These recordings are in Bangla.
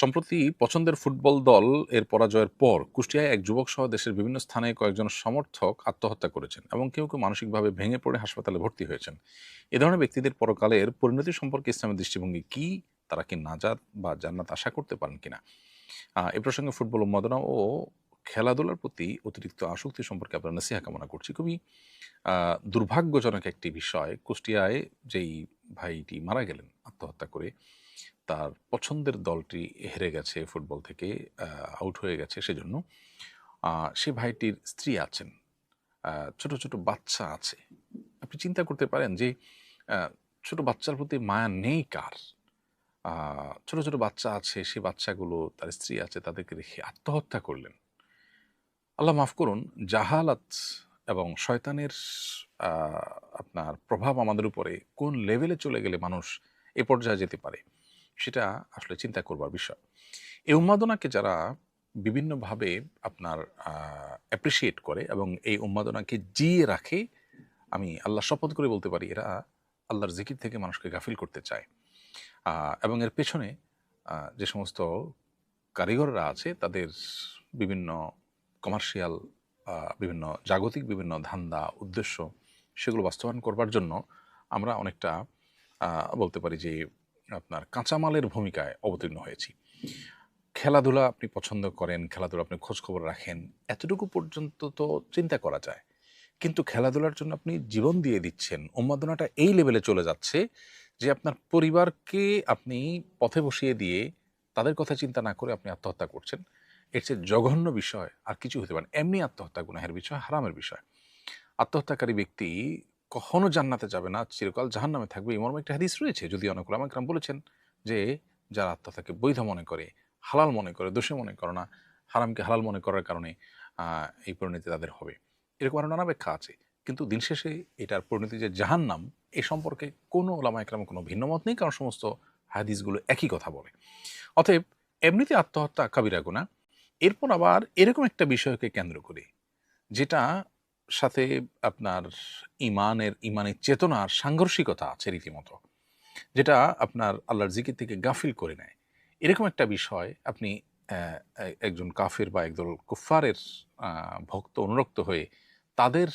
সম্প্রতি পছন্দের ফুটবল দল এর পরাজয়ের পর কুষ্টিয়ায় এক যুবকসহ দেশের বিভিন্ন স্থানে কয়েকজন সমর্থক আত্মহত্যা করেছেন এবং কেউ কেউ মানসিকভাবে ভেঙে পড়ে হাসপাতালে ভর্তি হয়েছেন। এ ধরনের ব্যক্তিদের পরকালের পরিণতি সম্পর্কে ইসলামের দৃষ্টিভঙ্গি কি? তারা কি নাজাত বা জান্নাত আশা করতে পারেন কিনা? এ প্রসঙ্গে ফুটবল উন্মাদনা ও খেলাধুলার প্রতি অতিরিক্ত আসক্তি সম্পর্কে আপনার নসিহা কামনা করছি। খুবই দুর্ভাগ্যজনক একটি বিষয়, কুষ্টিয়ায় যেই ভাইটি মারা গেলেন আত্মহত্যা করে, তার পছন্দের দলটি হেরে গেছে ফুটবল থেকে, আউট হয়ে গেছে সেজন্য। সে ভাইটির স্ত্রী আছেন, ছোট, ছোট বাচ্চা আছে। আপনি চিন্তা করতে পারেন যে আ ছোট বাচ্চার প্রতি মায়া নেই কার? আ ছোট, ছোট বাচ্চা আছে, সে বাচ্চাগুলো তার স্ত্রী আছে তাদেরকে রেখে আত্মহত্যা করলেন। আল্লাহ মাফ করুন, জাহালাত এবং শয়তানের আ আপনার প্রভাব আমাদের উপরে কোন লেভেলে চলে গেলে মানুষ এ পর্যায়ে যেতে পারে, সেটা আসলে চিন্তা করবার বিষয়। এই উন্মাদনাকে যারা বিভিন্নভাবে আপনার অ্যাপ্রিশিয়েট করে এবং এই উন্মাদনাকে জিইয়ে রাখে, আমি আল্লাহর শপথ করে বলতে পারি এরা আল্লাহর জিকির থেকে মানুষকে গাফিল করতে চায়। এবং এর পেছনে যে সমস্ত কারিগররা আছে তাদের বিভিন্ন কমার্শিয়াল বিভিন্ন জাগতিক বিভিন্ন ধান্দা, উদ্দেশ্য, সেগুলো বাস্তবায়ন করবার জন্য আমরা অনেকটা বলতে পারি যে আপনার কাঁচামালের ভূমিকায় অবতীর্ণ হয়েছি। খেলাধুলা আপনি পছন্দ করেন, খেলাধুলা আপনি খোঁজখবর রাখেন, এতটুকু পর্যন্ত তো চিন্তা করা যায়। কিন্তু খেলাধুলার জন্য আপনি জীবন দিয়ে দিচ্ছেন। উন্মাদনাটা এই লেভেলে চলে যাচ্ছে যে আপনার পরিবারকে আপনি পথে বসিয়ে দিয়ে তাদের কথা চিন্তা না করে আপনি আত্মহত্যা করছেন। এর চেয়ে জঘন্য বিষয় আর কিছু হতে পারে না। এমনি আত্মহত্যা গুনাহের বিষয়, হারামের বিষয়। আত্মহত্যাকারী ব্যক্তি কখনো জান্নাতে যাবে না, চিরকাল জাহান্নামে থাকবে। এই মর্মে একটা হাদিস রয়েছে। যদিও অনেক ওলামা কেরাম বলেছেন যে যারা আত্মহত্যাকে বৈধ মনে করে, হালাল মনে করে, দোষী মনে করে না, হারামকে হালাল মনে করার কারণে এই পরিণতি তাদের হবে। এরকম আরো নানা ব্যাখ্যা আছে। কিন্তু দিন শেষে এটার পরিণতি যে জাহান্নাম, এ সম্পর্কে কোনো ওলামা একরাম কোনো ভিন্ন মত নেই, কারণ সমস্ত হাদিসগুলো একই কথা বলে। অতএব এমনিতে আত্মহত্যা কাবিরা গুনাহ। এরপর আবার এরকম একটা বিষয়কে কেন্দ্র করে, যেটা সাথে আপনার ইমানের চেতনার সাংঘর্ষিকতা আছে রীতিমতো, যেটা আপনার আল্লাহর জিকির থেকে গাফিল করে নেয়। এরকম একটা বিষয় আপনি একজন কাফির বা একদল কুফফারের ভক্ত অনুরক্ত হয়ে তাদের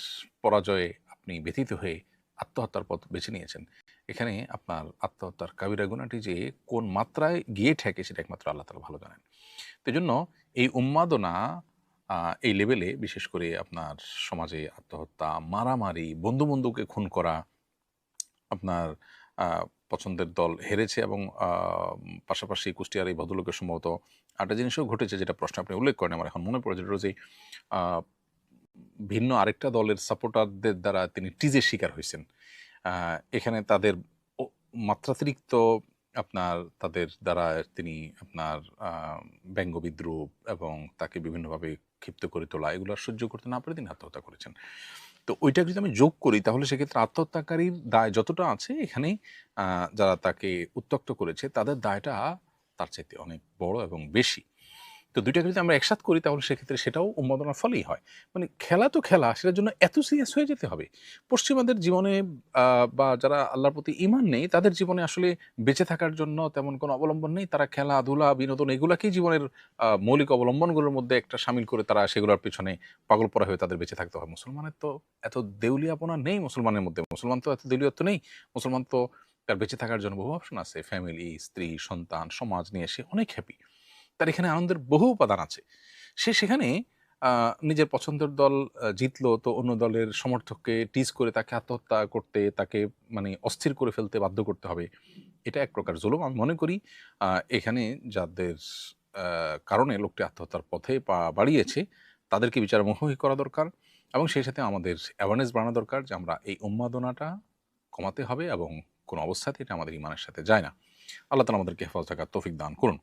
পরাজয়ে আপনি ব্যথিত হয়ে আত্মহত্যার পথ বেছে নিয়েছেন। এখানে আপনার আত্মহত্যার কাবিরা গুনাহটি যে কোন মাত্রায় গিয়ে ঠেকে সেটা একমাত্র আল্লাহ তাআলা ভালো জানেন। তো এজন্য এই উন্মাদনা এই লেভেলে, বিশেষ করে আপনার সমাজে আত্মহত্যা, মারামারি, বন্ধু-বন্ধুকে খুন করা, আপনার আ পছন্দের দল হেরেছে এবং পাশাপাশি কুষ্টিয়ার এই ভদ্রলোকের সম্ভবত আরেকটা জিনিসও ঘটেছে, যেটা প্রশ্নে আপনি উল্লেখ করেন, আমার এখন মনে পড়ে, যেটা হচ্ছে আ ভিন্ন আরেকটা দলের সাপোর্টারদের দ্বারা তিনি টিজের শিকার হইছেন। আ এখানে তাদের ও মাত্রাতিরিক্ত আপনার তাদের দ্বারা তিনি আপনার আ ব্যঙ্গ-বিদ্রূপ এবং তাকে বিভিন্নভাবে ক্ষিপ্ত করে তোলা, এগুলো আর সহ্য করতে না পেরে তিনি আত্মহত্যা করেছেন। তো ওইটা যদি আমি যোগ করি তাহলে সেক্ষেত্রে আত্মহত্যাকারীর দায় যতটা আছে এখানে, আ যারা তাকে উত্ত্যক্ত করেছে তাদের দায়টা তার চাইতে অনেক বড় এবং বেশি। তো ২ টাকে যদি আমরা একসাথ করি তাহলে সেক্ষেত্রে সেটাও উন্মাদনার ফলেই হয়। মানে খেলা তো খেলা, সেটার জন্য এত সিরিয়াস হয়ে যেতে হবে? পশ্চিমাদের জীবনে আ বা যারা আল্লাহর প্রতি ঈমান নেই তাদের জীবনে আসলে বেঁচে থাকার জন্য তেমন কোনো অবলম্বন নেই। তারা খেলাধুলা, বিনোদন এগুলাকেই জীবনের মৌলিক অবলম্বনগুলোর মধ্যে একটা শামিল করে তারা সেগুলোর পেছনে পাগলপরা হয়ে তাদের বেঁচে থাকতে হয়। মুসলমানের তো এত দেউলিয়াপনা নেই মুসলমানের মধ্যে। মুসলমান তো এত দেউলিয়ত্ব নেই। মুসলমান তো তার বেঁচে থাকার জন্য বহু অপশন আছে। ফ্যামিলি, স্ত্রী, সন্তান, সমাজ নিয়ে সে অনেক হ্যাপি। তার এখানে আনন্দের বহু উপাদান আছে। সে সেখানে আ নিজের পছন্দের দল জিতলো তো অন্য দলের সমর্থককে টিজ করে তাকে আত্মহত্যা করতে, তাকে মানে অস্থির করে ফেলতে বাধ্য করতে হবে। এটা এক প্রকার জুলুম। আমি মনে করি আ এখানে যাদের আ কারণে লোকটি আত্মহত্যার পথে পা বাড়িয়েছে, তাদেরকে বিচারের মুখোমুখি করা দরকার এবং সেই সাথে আমাদের অ্যাওয়ারনেস বাড়ানো দরকার যে আমরা এই উন্মাদনাটা কমাতে হবে এবং কোনো অবস্থাতেই এটা আমাদের ঈমানের সাথে যায় না। আল্লাহ তাআলা আমাদেরকে হেফাজত রাখার তৌফিক দান করুন।